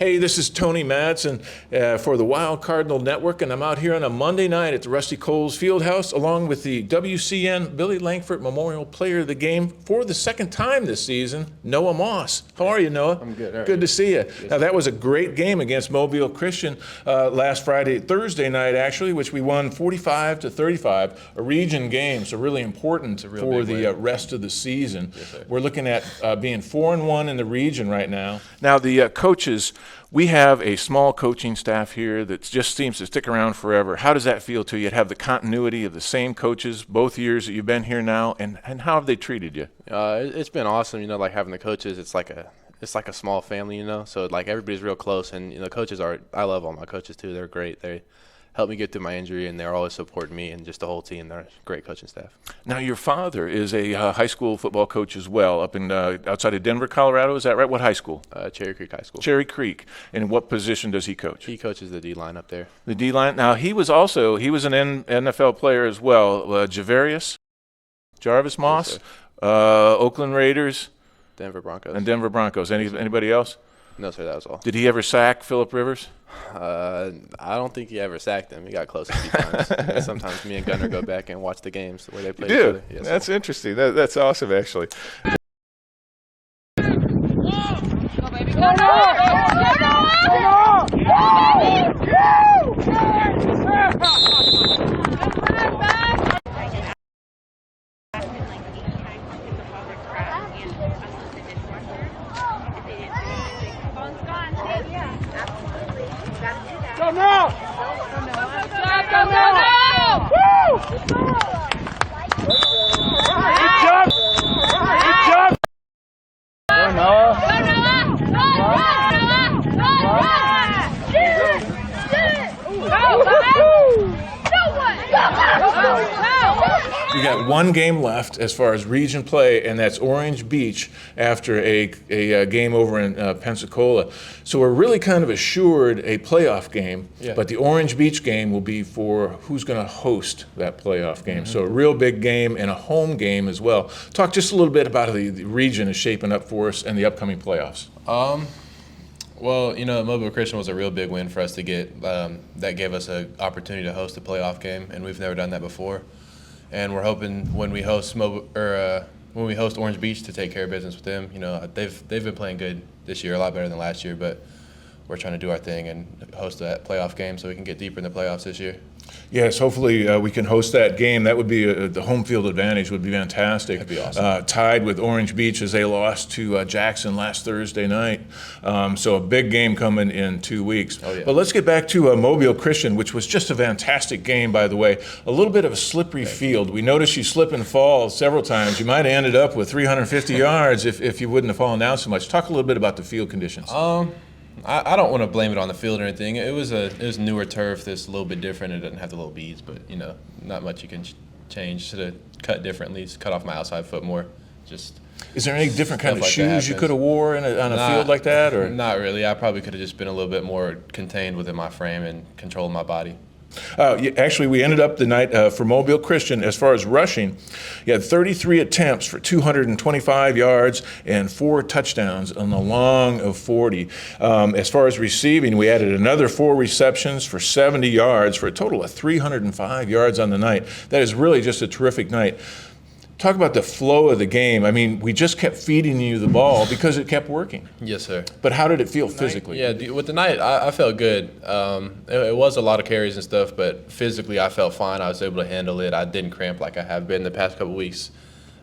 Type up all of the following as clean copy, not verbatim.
Hey, this is Tony Madsen for the Wild Cardinal Network, and I'm out here on a Monday night at the Rusty Coles Fieldhouse along with the WCN Billy Lankford Memorial Player of the Game for the second time this season, Noah Moss. How are you, Noah? I'm good. Good to see you. Now, that was a great game against Mobile Christian last Thursday night, actually, which we won 45-35, a region game, so really important for the rest of the season. Yes, sir. We're looking at being 4-1 in the region right now. Now, the coaches, we have a small coaching staff here that just seems to stick around forever. How does that feel to you to have the continuity of the same coaches both years that you've been here now, and how have they treated you? It's been awesome, like having the coaches. It's like a small family, so like everybody's real close, and I love all my coaches too. They're great. They helped me get through my injury, and they're always supporting me and just the whole team. They're a great coaching staff. Now, your father is a high school football coach as well, up in outside of Denver, Colorado. Is that right? What high school? Cherry Creek High School. Cherry Creek. And what position does he coach? He coaches the D-line up there. The D-line. Now, he was an NFL player as well. Jarvis Moss, Yes, Oakland Raiders, Denver Broncos. and Denver Broncos. Anybody else? No, sir, that was all. Did he ever sack Phillip Rivers? I don't think he ever sacked him. He got close a few times. Sometimes me and Gunner go back and watch the games the way they play each other. Yes, That's interesting. That's awesome, actually. Go now! Go now! Woo! Good job! Good job! Go Noah! Go Noah! We got one game left as far as region play, and that's Orange Beach after a game over in Pensacola. So we're really kind of assured a playoff game, but the Orange Beach game will be for who's going to host that playoff game. So a real big game and a home game as well. Talk just a little bit about how the region is shaping up for us and the upcoming playoffs. Well, Mobile Christian was a real big win for us to get. That gave us an opportunity to host a playoff game, and we've never done that before. And we're hoping when we host Orange Beach to take care of business with them. They've been playing good this year, a lot better than last year, but we're trying to do our thing and host that playoff game so we can get deeper in the playoffs this year. Yes, hopefully we can host that game. That would be the home field advantage would be fantastic. That'd be awesome. Tied with Orange Beach as they lost to Jackson last Thursday night. So a big game coming in 2 weeks. Oh, yeah. But let's get back to Mobile Christian, which was just a fantastic game, by the way. A little bit of a slippery field. We noticed you slip and fall several times. You might have ended up with 350 yards if you wouldn't have fallen down so much. Talk a little bit about the field conditions. I don't want to blame it on the field or anything. It was newer turf that's a little bit different. It doesn't have the little beads, but not much you can change. Should have cut differently. Cut off my outside foot more. Just. Is there any different kind of like shoes you could have wore on a field like that, or not really? I probably could have just been a little bit more contained within my frame and controlled my body. Actually, we ended up the night for Mobile Christian, as far as rushing, you had 33 attempts for 225 yards and 4 touchdowns on the long of 40. As far as receiving, we added another 4 receptions for 70 yards for a total of 305 yards on the night. That is really just a terrific night. Talk about the flow of the game. I mean, we just kept feeding you the ball because it kept working. Yes, sir. But how did it feel physically? Yeah, with the night, I felt good. It was a lot of carries and stuff, but physically I felt fine. I was able to handle it. I didn't cramp like I have been the past couple weeks.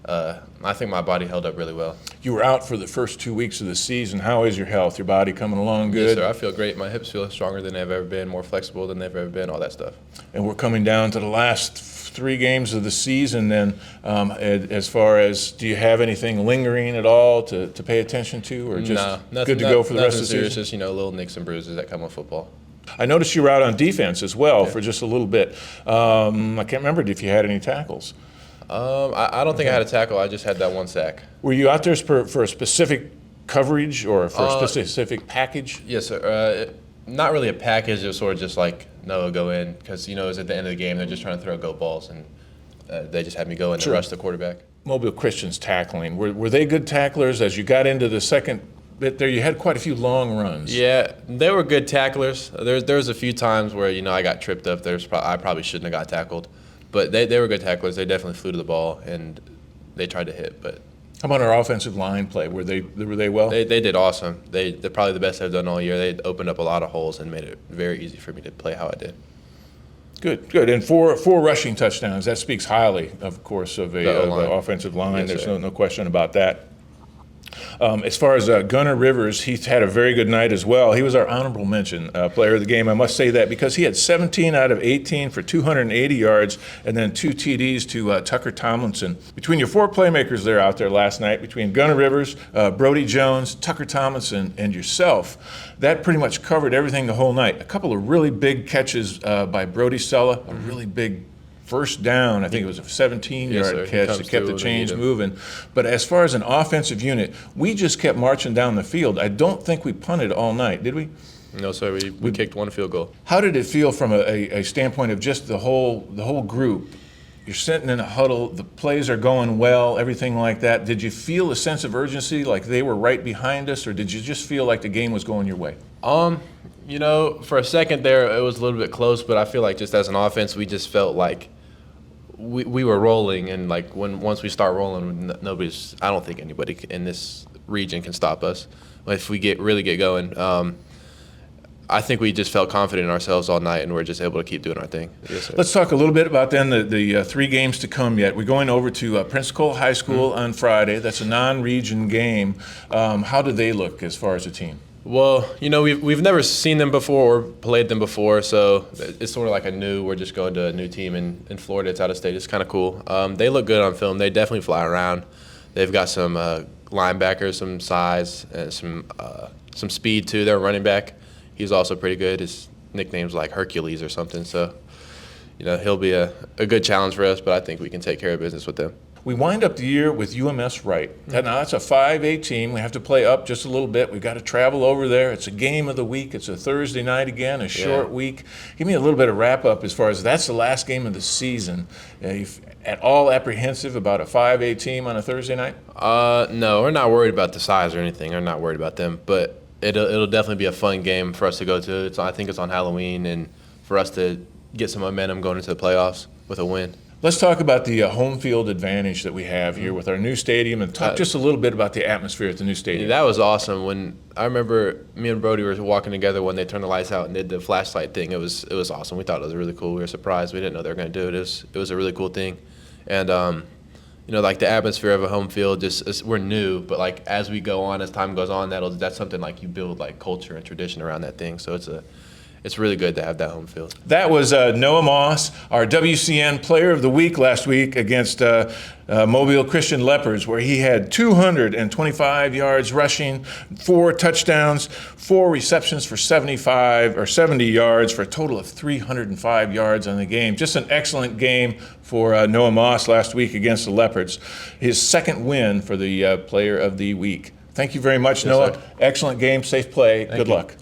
I think my body held up really well. You were out for the first 2 weeks of the season. How is your health? Your body coming along good? Yes, sir. I feel great. My hips feel stronger than they've ever been, more flexible than they've ever been, all that stuff. And we're coming down to the last 3 games of the season then. As far as, do you have anything lingering at all to pay attention to, or just good to go for the rest of the serious, season? just, little nicks and bruises that come with football. I noticed you were out on defense as well for just a little bit. I can't remember if you had any tackles. I don't think I had a tackle. I just had that 1 sack. Were you out there for a specific coverage or for a specific package? Yes, sir. Not really a package. It was sort of just like, no, go in. Because, it was at the end of the game. They're just trying to throw go balls. And they just had me go in and rush the quarterback. Mobile Christian's tackling. Were they good tacklers as you got into the second bit there. You had quite a few long runs. Yeah, they were good tacklers. There was a few times where I got tripped up. I probably shouldn't have got tackled, but they were good tacklers. They definitely flew to the ball and they tried to hit. But How about our offensive line play? Were they well? they did awesome. They're probably the best they've done all year. They opened up a lot of holes and made it very easy for me to play how I did. Good. And four rushing touchdowns. That speaks highly, of course, of a offensive line. Yes, There's no question about that. As far as Gunnar Rivers, he's had a very good night as well. He was our honorable mention player of the game. I must say that because he had 17 out of 18 for 280 yards and then 2 TDs to Tucker Tomlinson. Between your 4 playmakers there out there last night, between Gunnar Rivers, Brody Jones, Tucker Tomlinson, and yourself, that pretty much covered everything the whole night. A couple of really big catches by Brody Sella, a really big first down. I think it was a 17-yard catch that kept the chains moving. But as far as an offensive unit, we just kept marching down the field. I don't think we punted all night, did we? No, sir. We kicked 1 field goal. How did it feel from a standpoint of just the whole group? You're sitting in a huddle, the plays are going well, everything like that. Did you feel a sense of urgency, like they were right behind us, or did you just feel like the game was going your way? For a second there, it was a little bit close, but I feel like just as an offense, we just felt like we were rolling, and like once we start rolling, I don't think anybody in this region can stop us if we really get going. I think we just felt confident in ourselves all night, and we're just able to keep doing our thing. Yes, sir. Let's talk a little bit about then the 3 games to come yet. We're going over to Pensacola High School on Friday. That's a non-region game. How do they look as far as a team? Well, we've never seen them before or played them before, so it's sort of like we're just going to a new team in Florida. It's out of state. It's kind of cool. They look good on film. They definitely fly around. They've got some linebackers, some size, and some speed too. Their running back, he's also pretty good. His nickname's like Hercules or something, so he'll be a good challenge for us, but I think we can take care of business with them. We wind up the year with UMS Wright. Now, that's a 5A team. We have to play up just a little bit. We've got to travel over there. It's a game of the week. It's a Thursday night again, a short week. Give me a little bit of wrap-up as far as that's the last game of the season. At all apprehensive about a 5A team on a Thursday night? No, we're not worried about the size or anything. We're not worried about them, but it'll definitely be a fun game for us to go to. I think it's on Halloween, and for us to get some momentum going into the playoffs with a win. Let's talk about the home field advantage that we have here with our new stadium, and talk just a little bit about the atmosphere at the new stadium. That was awesome. When I remember me and Brody were walking together when they turned the lights out and did the flashlight thing. It was awesome. We thought it was really cool. We were surprised. We didn't know they were going to do it. It was a really cool thing. And like the atmosphere of a home field, we're new, but like as we go on, as time goes on, that's something like you build like culture and tradition around that thing. So it's really good to have that home field. That was Noah Moss, our WCN Player of the Week last week against Mobile Christian Leopards, where he had 225 yards rushing, 4 touchdowns, 4 receptions for 70 yards for a total of 305 yards on the game. Just an excellent game for Noah Moss last week against the Leopards. His second win for the Player of the Week. Thank you very much, Noah. Sir. Excellent game, safe play. Good luck.